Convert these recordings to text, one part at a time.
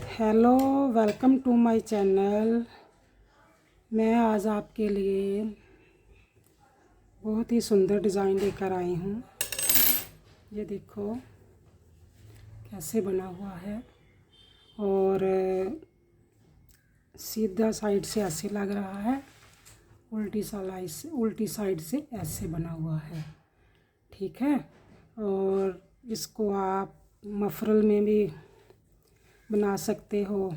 Hello, welcome to my channel. मैं आज आपके लिए बहुत ही सुंदर डिज़ाइन लेकर आई हूँ। ये देखो कैसे बना हुआ है और सीधा साइड से ऐसे लग रहा है, उल्टी साइड से ऐसे बना हुआ है। ठीक है, और इसको आप मफरल में भी बना सकते हो,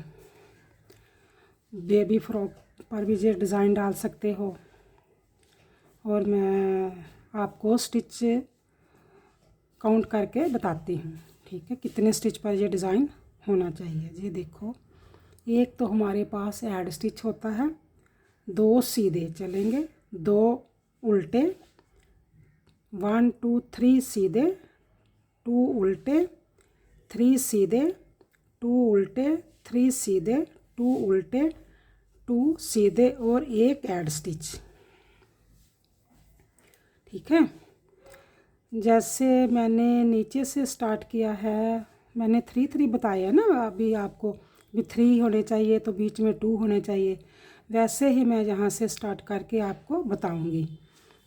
बेबी फ्रॉक पर भी ये डिज़ाइन डाल सकते हो। और मैं आपको स्टिच काउंट करके बताती हूँ, ठीक है, कितने स्टिच पर ये डिज़ाइन होना चाहिए। ये देखो, एक तो हमारे पास ऐड स्टिच होता है, 2 सीधे चलेंगे, 2 उल्टे, 1 2 3 सीधे, 2 उल्टे, 3 सीधे, 2 उल्टे, 3 सीधे, 2 उल्टे, 2 सीधे और एक ऐड स्टिच। ठीक है, जैसे मैंने नीचे से स्टार्ट किया है, मैंने 3 3 बताया ना अभी आपको, भी 3 होने चाहिए तो बीच में 2 होने चाहिए। वैसे ही मैं यहाँ से स्टार्ट करके आपको बताऊँगी।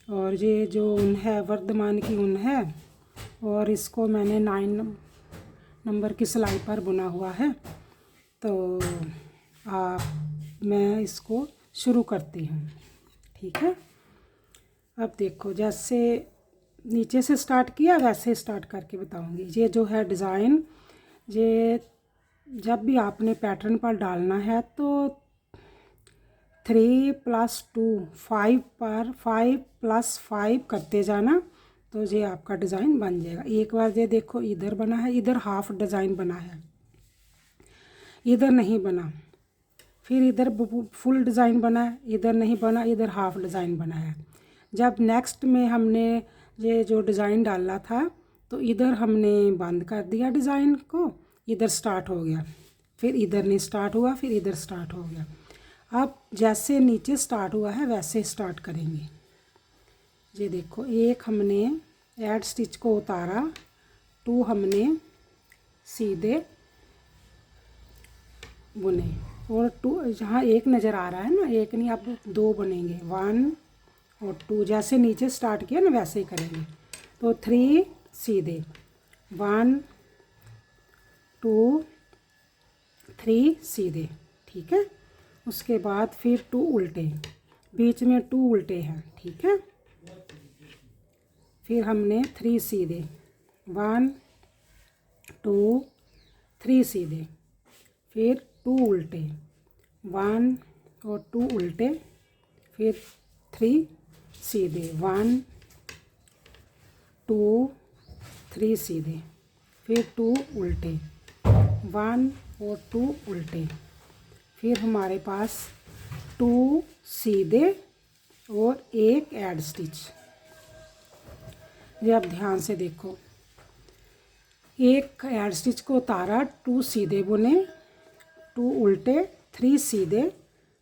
और ये जो ऊन है वर्धमान की ऊन है, और इसको मैंने 9 नंबर की सिलाई पर बुना हुआ है। तो मैं इसको शुरू करती हूँ। ठीक है, अब देखो, जैसे नीचे से स्टार्ट किया वैसे स्टार्ट करके बताऊंगी। ये जो है डिज़ाइन, ये जब भी आपने पैटर्न पर डालना है तो 3 + 2 5 पर 5 + 5 करते जाना, तो ये आपका डिज़ाइन बन जाएगा। एक बार ये देखो, इधर बना है, इधर हाफ डिज़ाइन बना है, इधर नहीं बना, फिर इधर फुल डिज़ाइन बना है, इधर नहीं बना, इधर हाफ डिज़ाइन बना है। जब नेक्स्ट में हमने ये जो डिज़ाइन डाला था तो इधर हमने बंद कर दिया डिज़ाइन को, इधर स्टार्ट हो गया, फिर इधर नहीं स्टार्ट हुआ, फिर इधर स्टार्ट हो गया। अब जैसे नीचे स्टार्ट हुआ है वैसे स्टार्ट करेंगे। ये देखो, एक हमने ऐड स्टिच को उतारा, 2 हमने सीधे बुने, और 2 जहाँ एक नज़र आ रहा है ना, एक नहीं, अब 2 बनेंगे, 1 और 2। जैसे नीचे स्टार्ट किया ना वैसे ही करेंगे। तो 3 सीधे, 1 2 3 सीधे। ठीक है, उसके बाद फिर 2 उल्टे, बीच में 2 उल्टे हैं। ठीक है, फिर हमने 3 सीधे, 1 2 3 सीधे, फिर 2 उल्टे, 1 और 2 उल्टे, फिर 3 सीधे, 1 2 3 सीधे, फिर 2 उल्टे, 1 और 2 उल्टे, फिर हमारे पास 2 सीधे और एक ऐड स्टिच। ये आप ध्यान से देखो, एक ऐड स्टिच को उतारा, 2 सीधे बुने, 2 उल्टे, 3 सीधे,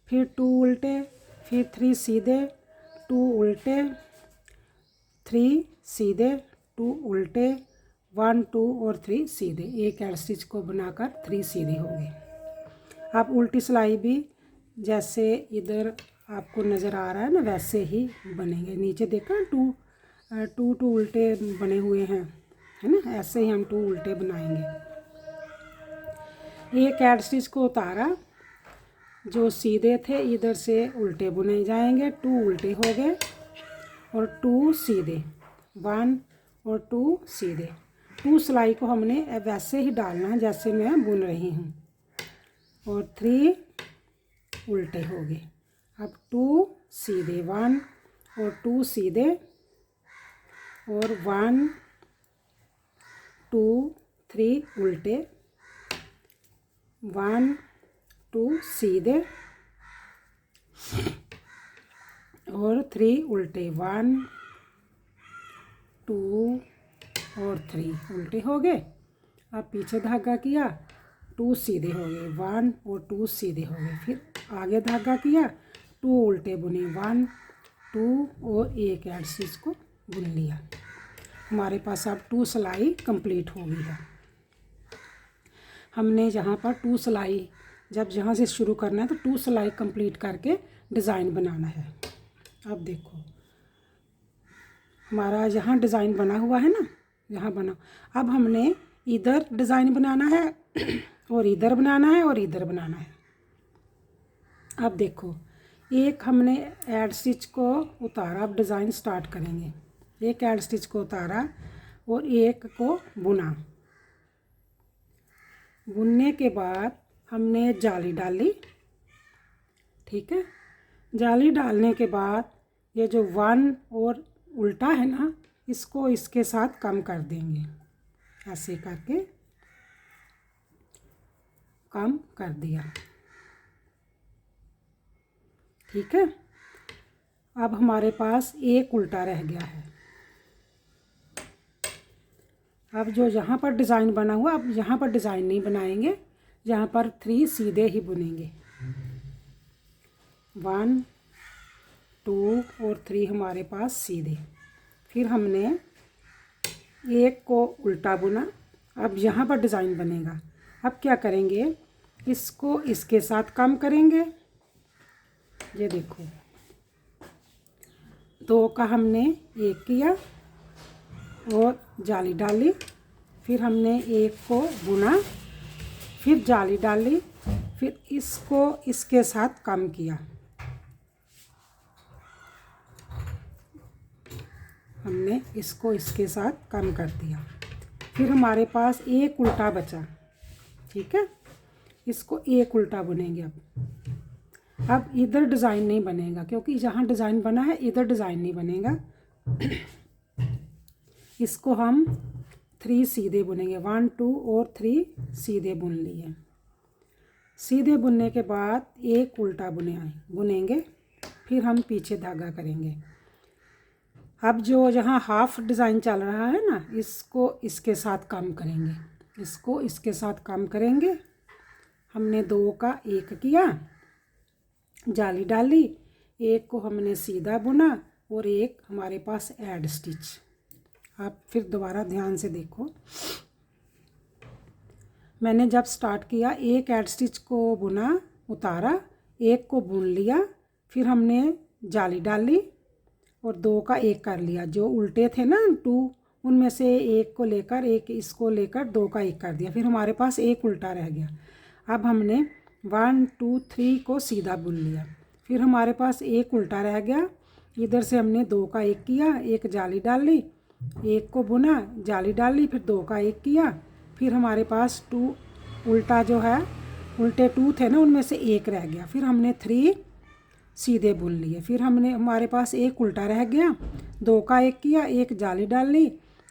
फिर 2 उल्टे, फिर 3 सीधे, 2 उल्टे, 3 सीधे, 2 उल्टे, 1 2 और 3 सीधे। एक ऐड स्टिच को बनाकर 3 सीधे हो गए। आप उल्टी सिलाई भी जैसे इधर आपको नज़र आ रहा है ना वैसे ही बनेंगे। नीचे देखा 2 उल्टे बने हुए हैं, है ना, ऐसे ही हम 2 उल्टे बनाएंगे। एक ऐड स्टिच को उतारा, जो सीधे थे इधर से उल्टे बुने जाएंगे, 2 उल्टे हो गए, और 2 सीधे, 1 और 2 सीधे। 2 सिलाई को हमने वैसे ही डालना है जैसे मैं बुन रही हूँ, और 3 उल्टे हो गए। अब 2 सीधे, 1 और 2 सीधे, और 1 2 3 उल्टे, 1 2 सीधे और 3 उल्टे, 1 2 और 3 उल्टे हो गए। अब पीछे धागा किया, 2 सीधे हो गए, 1 और 2 सीधे हो गए, फिर आगे धागा किया, 2 उल्टे बुने, 1 2 और एक ऐड स्टिच को बुन लिया। हमारे पास अब 2 सिलाई कंप्लीट हो गई है। हमने जहाँ पर 2 सिलाई, जब जहाँ से शुरू करना है तो 2 सिलाई कंप्लीट करके डिज़ाइन बनाना है। अब देखो हमारा यहाँ डिज़ाइन बना हुआ है ना, यहाँ बना। अब हमने इधर डिज़ाइन बनाना है और इधर बनाना है और इधर बनाना है। अब देखो एक हमने ऐड स्टिच को उतारा, अब डिज़ाइन स्टार्ट करेंगे। एक ऐड स्टिच को उतारा और एक को बुना। बुनने के बाद हमने जाली डाली, ठीक है। जाली डालने के बाद ये जो 1 और उल्टा है ना, इसको इसके साथ कम कर देंगे, ऐसे करके कम कर दिया, ठीक है। अब हमारे पास एक उल्टा रह गया है। अब जो यहाँ पर डिज़ाइन बना हुआ, अब यहाँ पर डिज़ाइन नहीं बनाएंगे, यहाँ पर 3 सीधे ही बुनेंगे। 1 2 और 3 हमारे पास सीधे। फिर हमने एक को उल्टा बुना। अब यहाँ पर डिज़ाइन बनेगा। अब क्या करेंगे, इसको इसके साथ कम करेंगे। ये देखो 2 का हमने 1 किया और जाली डाली, फिर हमने एक को बुना, फिर जाली डाली, फिर इसको इसके साथ कम किया। हमने इसको इसके साथ कम कर दिया। फिर हमारे पास एक उल्टा बचा, ठीक है। इसको एक उल्टा बुनेंगे। अब इधर डिज़ाइन नहीं बनेगा, क्योंकि जहाँ डिज़ाइन बना है इधर डिज़ाइन नहीं बनेगा। इसको हम 3 सीधे बुनेंगे। 1 2 और 3 सीधे बुन लिए। सीधे बुनने के बाद एक उल्टा बुनेंगे, फिर हम पीछे धागा करेंगे। अब जो जहाँ हाफ डिज़ाइन चल रहा है ना, इसको इसके साथ कम करेंगे, इसको इसके साथ कम करेंगे। हमने 2 का 1 किया, जाली डाली, एक को हमने सीधा बुना और एक हमारे पास ऐड स्टिच। आप फिर दोबारा ध्यान से देखो, मैंने जब स्टार्ट किया एक ऐड स्टिच को बुना, उतारा, एक को बुन लिया, फिर हमने जाली डाली और 2 का 1 कर लिया। जो उल्टे थे ना 2, उनमें से एक को लेकर, एक इसको लेकर 2 का 1 कर दिया। फिर हमारे पास एक उल्टा रह गया। अब हमने 1 2 3 को सीधा बुन लिया, फिर हमारे पास एक उल्टा रह गया। इधर से हमने 2 का 1 किया, एक जाली डाली, एक को बुना, जाली डाली, फिर 2 का 1 किया। फिर हमारे पास 2 उल्टा जो है, उल्टे 2 थे ना, उनमें से एक रह गया। फिर हमने 3 सीधे बुन लिए। फिर हमारे पास एक उल्टा रह गया, 2 का 1 किया, एक जाली डाली,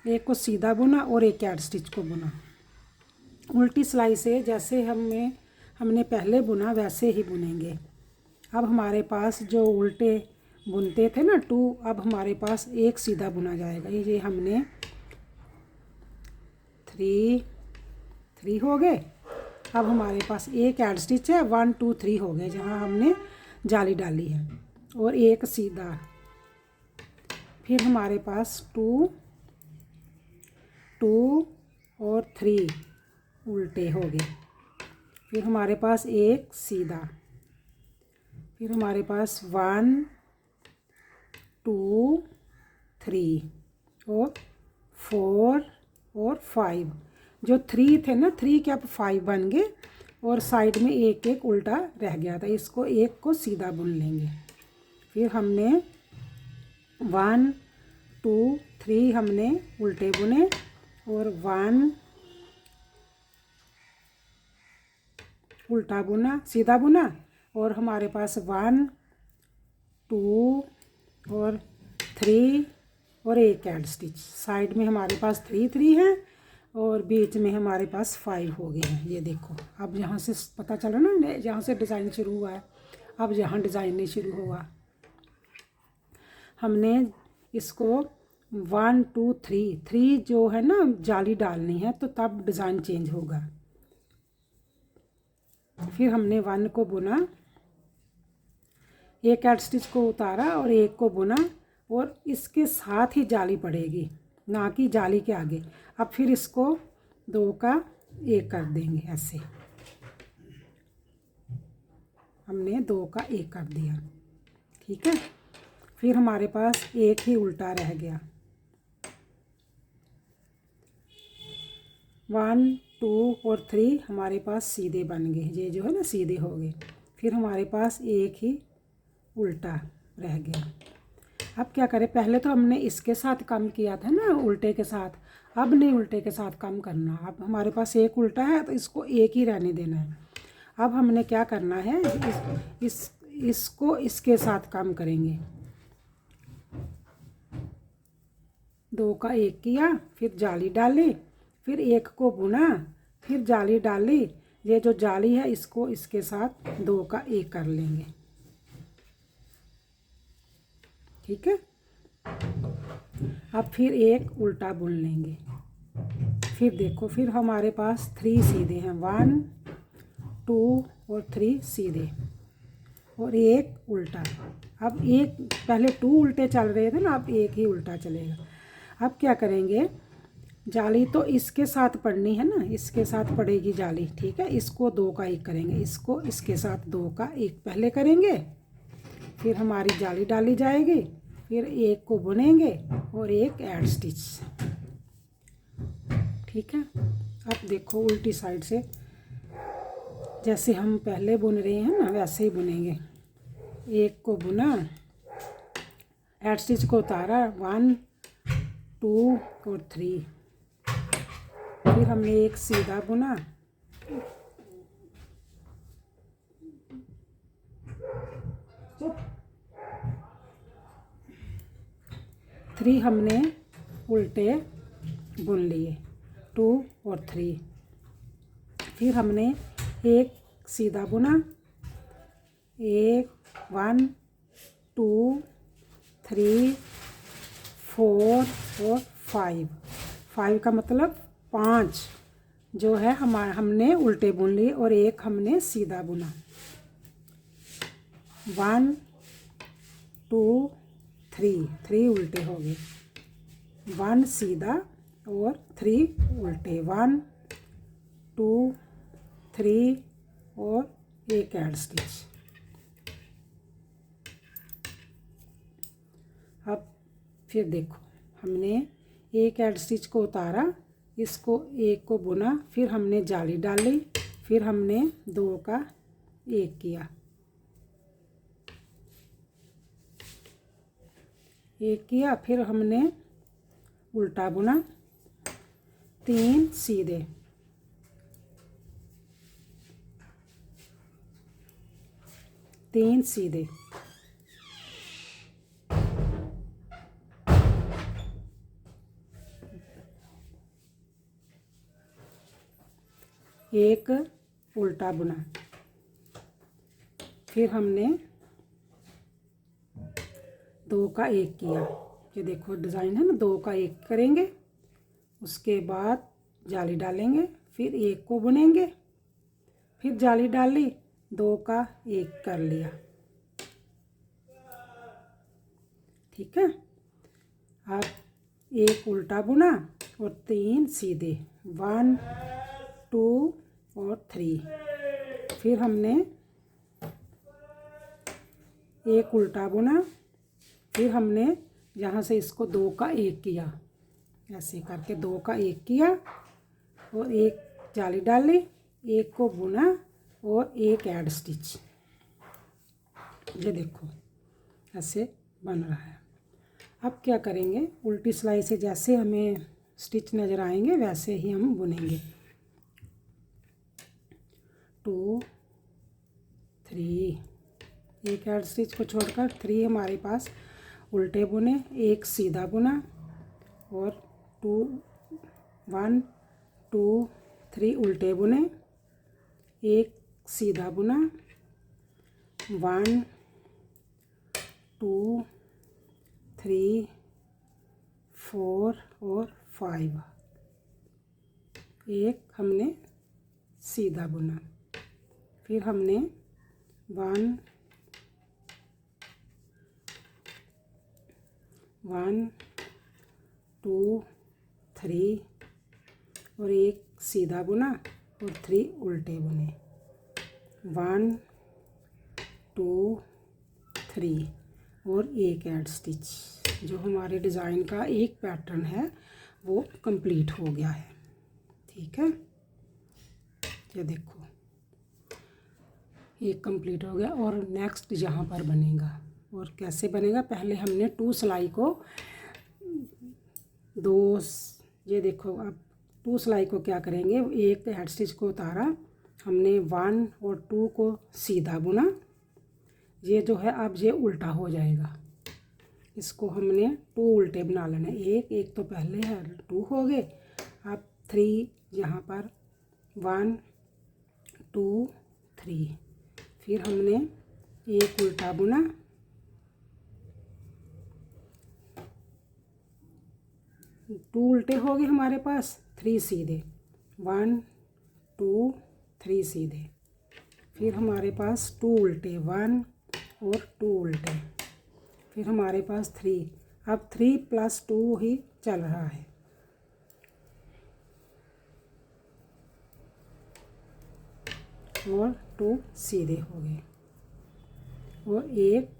एक को सीधा बुना और एक ऐड स्टिच को बुना। उल्टी सिलाई से जैसे हमने पहले बुना वैसे ही बुनेंगे। अब हमारे पास जो उल्टे बुनते थे ना 2, अब हमारे पास एक सीधा बुना जाएगा। ये हमने 3 हो गए। अब हमारे पास एक ऐड स्टिच है, 1 2 3 हो गए, जहाँ हमने जाली डाली है, और एक सीधा। फिर हमारे पास 2 और 3 उल्टे हो गए। फिर हमारे पास एक सीधा। फिर हमारे पास 1 2 3 और 4 और 5। जो 3 थे ना, 3 के अब 5 बन गए और साइड में एक एक उल्टा रह गया था। इसको एक को सीधा बुन लेंगे। फिर हमने 1 2 3 हमने उल्टे बुने और 1 उल्टा बुना, सीधा बुना, और हमारे पास 1 2 और 3 और एक ऐड स्टिच। साइड में हमारे पास 3 है और बीच में हमारे पास 5 हो गए हैं। ये देखो, अब यहाँ से पता चला ना, जहाँ से डिज़ाइन शुरू हुआ है, अब यहाँ डिज़ाइन नहीं शुरू हुआ। हमने इसको 1 2 3 जो है ना जाली डालनी है, तो तब डिज़ाइन चेंज होगा। फिर हमने 1 को बुना, एक ऐड स्टिच को उतारा और एक को बुना, और इसके साथ ही जाली पड़ेगी, ना कि जाली के आगे। अब फिर इसको 2 का एक कर देंगे ऐसे। हमने 2 का 1 कर दिया, ठीक है। फिर हमारे पास एक ही उल्टा रह गया। 1 2 और 3 हमारे पास सीधे बन गए, ये जो है ना सीधे हो गए। फिर हमारे पास एक ही उल्टा रह गया। अब क्या करें, पहले तो हमने इसके साथ कम किया था ना उल्टे के साथ, अब नहीं उल्टे के साथ कम करना। अब हमारे पास एक उल्टा है तो इसको एक ही रहने देना है। अब हमने क्या करना है, इसको इसके साथ कम करेंगे। 2 का 1 किया, फिर जाली डाली, फिर 1 को बुना, फिर जाली डाली। ये जो जाली है इसको इसके साथ 2 का 1 कर लेंगे, ठीक है। अब फिर एक उल्टा बुन लेंगे। फिर देखो, फिर हमारे पास 3 सीधे हैं, 1 2 और 3 सीधे और एक उल्टा। अब एक, पहले 2 उल्टे चल रहे थे ना, अब एक ही उल्टा चलेगा। अब क्या करेंगे, जाली तो इसके साथ पड़नी है ना, इसके साथ पड़ेगी जाली, ठीक है। इसको 2 का 1 करेंगे, इसको इसके साथ 2 का 1 पहले करेंगे। फिर हमारी जाली डाली जाएगी, फिर एक को बुनेंगे और एक ऐड स्टिच, ठीक है। अब देखो उल्टी साइड से जैसे हम पहले बुन रहे हैं ना वैसे ही बुनेंगे। एक को बुना, ऐड स्टिच को उतारा, 1 2 और 3। फिर हमने एक सीधा बुना, थ्री हमने उल्टे बुन लिए, 2 और 3। फिर हमने एक सीधा बुना, 1 2 3 4 और 5 का मतलब 5 जो है हमने उल्टे बुन लिए और एक हमने सीधा बुना। 1 2 3 उल्टे हो गए, 1 सीधा और 3 उल्टे, 1 2 3 और एक ऐड स्टिच। अब फिर देखो, हमने एक ऐड स्टिच को उतारा, इसको एक को बुना, फिर हमने जाली डाली, फिर हमने 2 का 1 किया, 1 किया, फिर हमने उल्टा बुना, 3 सीधे, 3 सीधे, एक उल्टा बुना। फिर हमने 2 का 1 किया, ये देखो डिज़ाइन है ना, 2 का 1 करेंगे, उसके बाद जाली डालेंगे, फिर एक को बुनेंगे, फिर जाली डाली, 2 का 1 कर लिया, ठीक है। अब एक उल्टा बुना और 3 सीधे, 1 2 और 3। फिर हमने एक उल्टा बुना, फिर हमने यहाँ से इसको 2 का 1 किया, ऐसे करके 2 का 1 किया और एक जाली डाली, एक को बुना और एक ऐड स्टिच। ये देखो ऐसे बन रहा है। अब क्या करेंगे, उल्टी सिलाई से जैसे हमें स्टिच नज़र आएंगे वैसे ही हम बुनेंगे। 2 3, एक ऐड स्टिच को छोड़कर 3 हमारे पास उल्टे बुने, एक सीधा बुना और 1 2 3 उल्टे बुने, एक सीधा बुना, 1 2 3 4 और 5, एक हमने सीधा बुना। फिर हमने 1 2 3 और एक सीधा बुना और 3 उल्टे बुने। 1 2 3 और एक ऐड स्टिच। जो हमारे डिज़ाइन का एक पैटर्न है वो कंप्लीट हो गया है। ठीक है, ये देखो एक कंप्लीट हो गया। और नेक्स्ट यहाँ पर बनेगा। और कैसे बनेगा, पहले हमने 2 सिलाई को ये देखो, अब 2 सिलाई को क्या करेंगे, एक हेड स्टिच को उतारा हमने, 1 और 2 को सीधा बुना। ये जो है अब ये उल्टा हो जाएगा, इसको हमने 2 उल्टे बना लेने। एक तो पहले है, 2 हो गए। अब 3 यहाँ पर 1 2 3, फिर हमने एक उल्टा बुना, 2 उल्टे हो गए हमारे पास, 3 सीधे, 1 2 3 सीधे। फिर हमारे पास 2 उल्टे, 1 और 2 उल्टे, फिर हमारे पास 3। अब 3 + 2 ही चल रहा है। और 2 सीधे हो गए और एक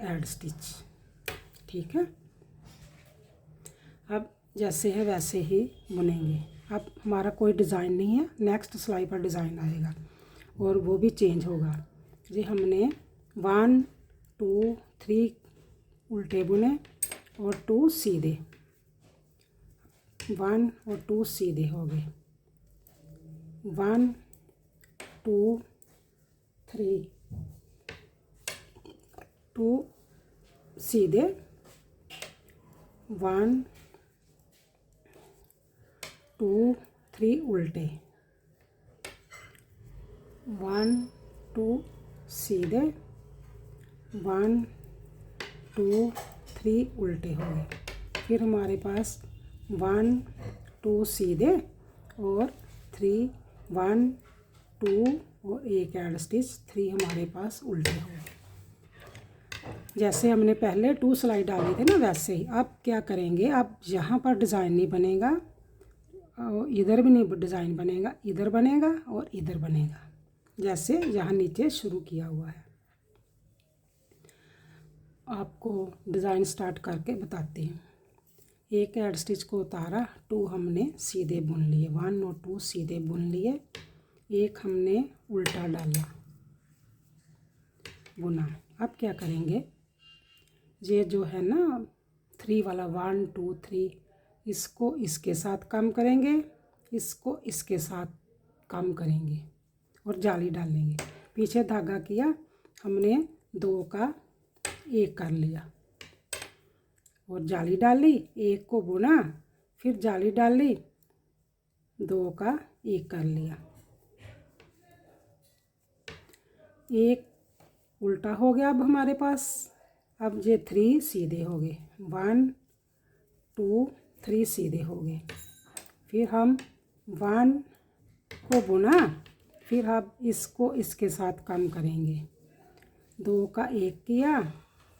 ऐड स्टिच। ठीक है, अब जैसे है वैसे ही बुनेंगे। अब हमारा कोई डिज़ाइन नहीं है, नेक्स्ट सिलाई पर डिज़ाइन आएगा और वो भी चेंज होगा। जी हमने 1 2 3 उल्टे बुने और 2 सीधे, 1 और 2 सीधे हो गए, 1 2 3 2 सीधे, 1 2 3 उल्टे, 1 2 सीधे, 1 2 3 उल्टे हो गए। फिर हमारे पास 1 2 सीधे और 3 1 2 और एक ऐड स्टिच, 3 हमारे पास उल्टे हो गए। जैसे हमने पहले 2 सिलाई डाली थी ना, वैसे ही अब क्या करेंगे, अब यहाँ पर डिज़ाइन नहीं बनेगा और इधर भी नहीं डिज़ाइन बनेगा, इधर बनेगा और इधर बनेगा, जैसे यहाँ नीचे शुरू किया हुआ है। आपको डिज़ाइन स्टार्ट करके बताती हूँ। एक ऐड स्टिच को उतारा, 2 हमने सीधे बुन लिए, 1 और 2 सीधे बुन लिए, एक हमने उल्टा डाला, बुना। अब क्या करेंगे, ये जो है ना 3 वाला 1 2 3, इसको इसके साथ कम करेंगे, इसको इसके साथ कम करेंगे और जाली डालेंगे। पीछे धागा किया हमने, 2 का 1 कर लिया और जाली डाली, 1 को बुना, फिर जाली डाली, 2 का 1 कर लिया, 1 उल्टा हो गया अब हमारे पास। अब ये 3 सीधे हो गए, 1 2 3 सीधे हो गए। फिर हम 1 को बुना, फिर अब इसको इसके साथ कम करेंगे, 2 का 1 किया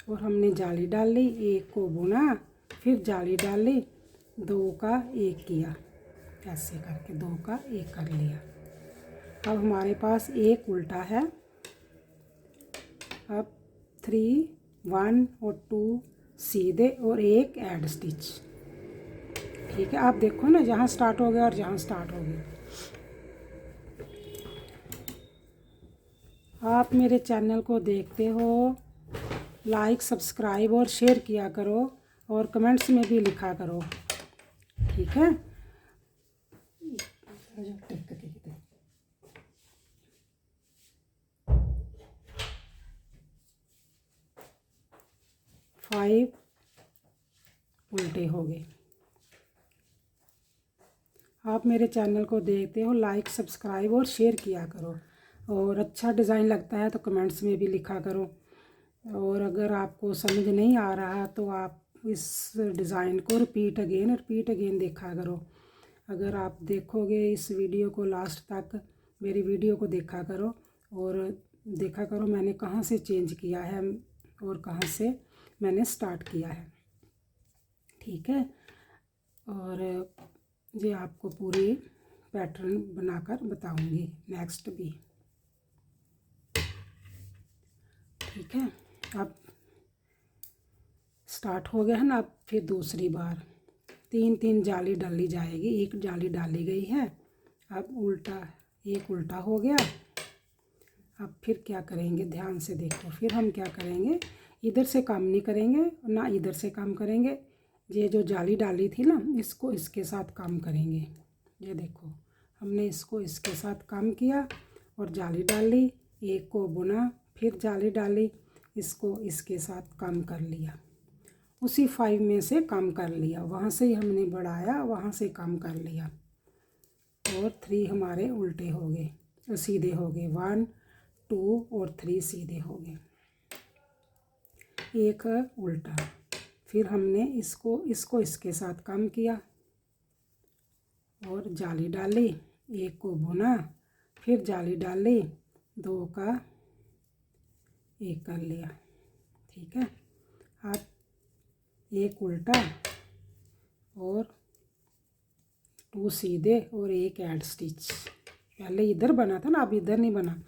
और हमने जाली डाली, 1 को बुना, फिर जाली डाली, 2 का 1 किया, ऐसे करके 2 का 1 कर लिया। अब हमारे पास एक उल्टा है। अब 3 1 और 2 सीधे और एक ऐड स्टिच। ठीक है, आप देखो ना, जहाँ स्टार्ट हो गया और जहाँ स्टार्ट हो गया। आप मेरे चैनल को देखते हो, लाइक सब्सक्राइब और शेयर किया करो और कमेंट्स में भी लिखा करो। ठीक है, 5 उल्टे हो गए। आप मेरे चैनल को देखते हो, लाइक सब्सक्राइब और शेयर किया करो और अच्छा डिज़ाइन लगता है तो कमेंट्स में भी लिखा करो। और अगर आपको समझ नहीं आ रहा तो आप इस डिज़ाइन को रिपीट अगेन देखा करो। अगर आप देखोगे इस वीडियो को लास्ट तक, मेरी वीडियो को देखा करो और देखा करो मैंने कहाँ से चेंज किया है और कहाँ से मैंने स्टार्ट किया है। ठीक है, और ये आपको पूरी पैटर्न बनाकर बताऊंगी नेक्स्ट भी। ठीक है, अब स्टार्ट हो गया है ना। अब फिर दूसरी बार 3 जाली डाली जाएगी, एक जाली डाली गई है। अब उल्टा, एक उल्टा हो गया। अब फिर क्या करेंगे, ध्यान से देखो। फिर हम क्या करेंगे, इधर से काम नहीं करेंगे ना इधर से काम करेंगे। ये जो जाली डाली थी ना, इसको इसके साथ काम करेंगे। ये देखो, हमने इसको इसके साथ काम किया और जाली डाली, एक को बुना, फिर जाली डाली, इसको इसके साथ काम कर लिया। उसी 5 में से काम कर लिया, वहाँ से ही हमने बढ़ाया, वहाँ से काम कर लिया। और 3 हमारे उल्टे हो गए, सीधे हो गए। 1 2 और 3 सीधे हो गए, एक उल्टा। फिर हमने इसको इसके साथ काम किया और जाली डाली, एक को बुना, फिर जाली डाली, 2 का 1 कर लिया। ठीक है, अब एक उल्टा और 2 सीधे और एक ऐड स्टिच। पहले इधर बना था ना, अब इधर नहीं बना,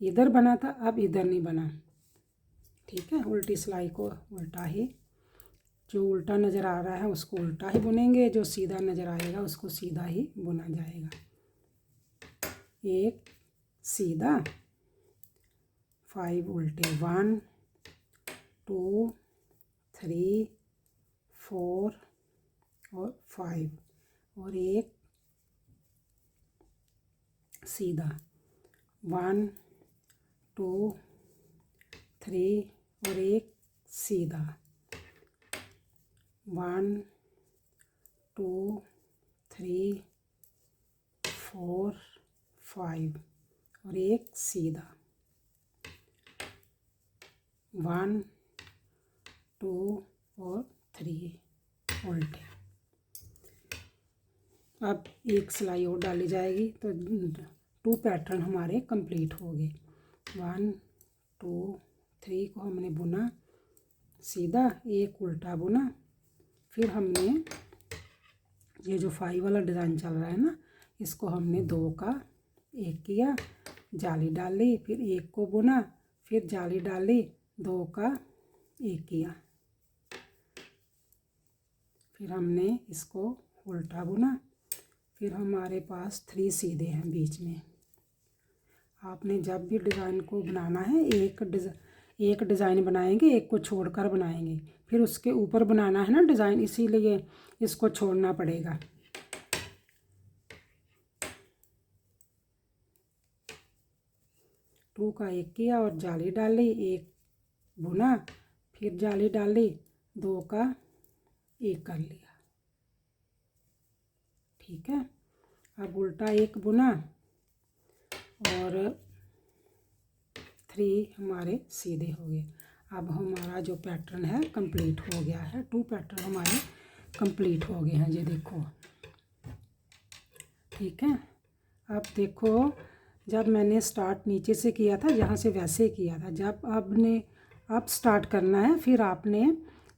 इधर बना था, अब इधर नहीं बना। ठीक है, उल्टी सिलाई को उल्टा ही, जो उल्टा नज़र आ रहा है उसको उल्टा ही बुनेंगे, जो सीधा नज़र आएगा उसको सीधा ही बुना जाएगा। एक सीधा, 5 उल्टे, 1 2 3 4 और 5 और एक सीधा, 1 2 3 और एक सीधा, 1 2 3 4 5 और एक सीधा, 1 2 और 3 उल्टे। अब एक सिलाई और डाली जाएगी तो 2 पैटर्न हमारे कंप्लीट हो गए। 1 2 3 को हमने बुना सीधा, एक उल्टा बुना। फिर हमने ये जो 5 वाला डिज़ाइन चल रहा है ना, इसको हमने 2 का 1 किया, जाली डाली, फिर एक को बुना, फिर जाली डाली, 2 का 1 किया। फिर हमने इसको उल्टा बुना, फिर हमारे पास 3 सीधे हैं बीच में। आपने जब भी डिज़ाइन को बनाना है, एक डिज़ाइन बनाएंगे, एक को छोड़कर बनाएंगे, फिर उसके ऊपर बनाना है ना डिज़ाइन, इसीलिए इसको छोड़ना पड़ेगा। टू का 1 किया और जाली डाली, एक बुना, फिर जाली डाली, 2 का 1 कर लिया। ठीक है, अब उल्टा 1 बुना और 3 हमारे सीधे हो गए। अब हमारा जो पैटर्न है कंप्लीट हो गया है, 2 पैटर्न हमारे कंप्लीट हो गए हैं। ये देखो, ठीक है। अब देखो, जब मैंने स्टार्ट नीचे से किया था, यहाँ से वैसे किया था। जब आपने अब स्टार्ट करना है, फिर आपने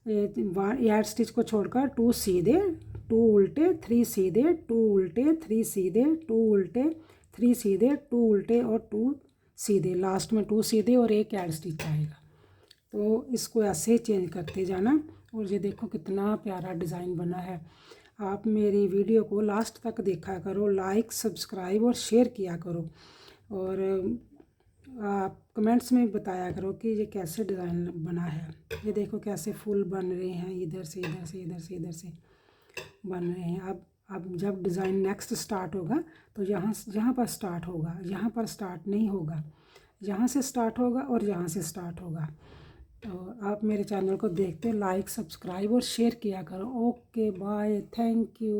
ऐड स्टिच को छोड़कर 2 सीधे, 2 उल्टे, 3 सीधे, 2 उल्टे, 3 सीधे, 2 उल्टे, 3 सीधे, 2 उल्टे और 2 सीधे, लास्ट में 2 सीधे और एक ऐड स्टिच आएगा। तो इसको ऐसे चेंज करते जाना। और ये देखो कितना प्यारा डिज़ाइन बना है। आप मेरी वीडियो को लास्ट तक देखा करो, लाइक सब्सक्राइब और शेयर किया करो, और आप कमेंट्स में बताया करो कि ये कैसे डिज़ाइन बना है। ये देखो कैसे फूल बन रहे हैं, इधर से इधर से, इधर से इधर से बन रहे हैं। अब जब डिज़ाइन नेक्स्ट स्टार्ट होगा तो यहाँ पर स्टार्ट होगा, यहाँ पर स्टार्ट नहीं होगा, यहाँ से स्टार्ट होगा और यहाँ से स्टार्ट होगा। तो आप मेरे चैनल को देखते लाइक सब्सक्राइब और शेयर किया करो। Okay bye, thank you.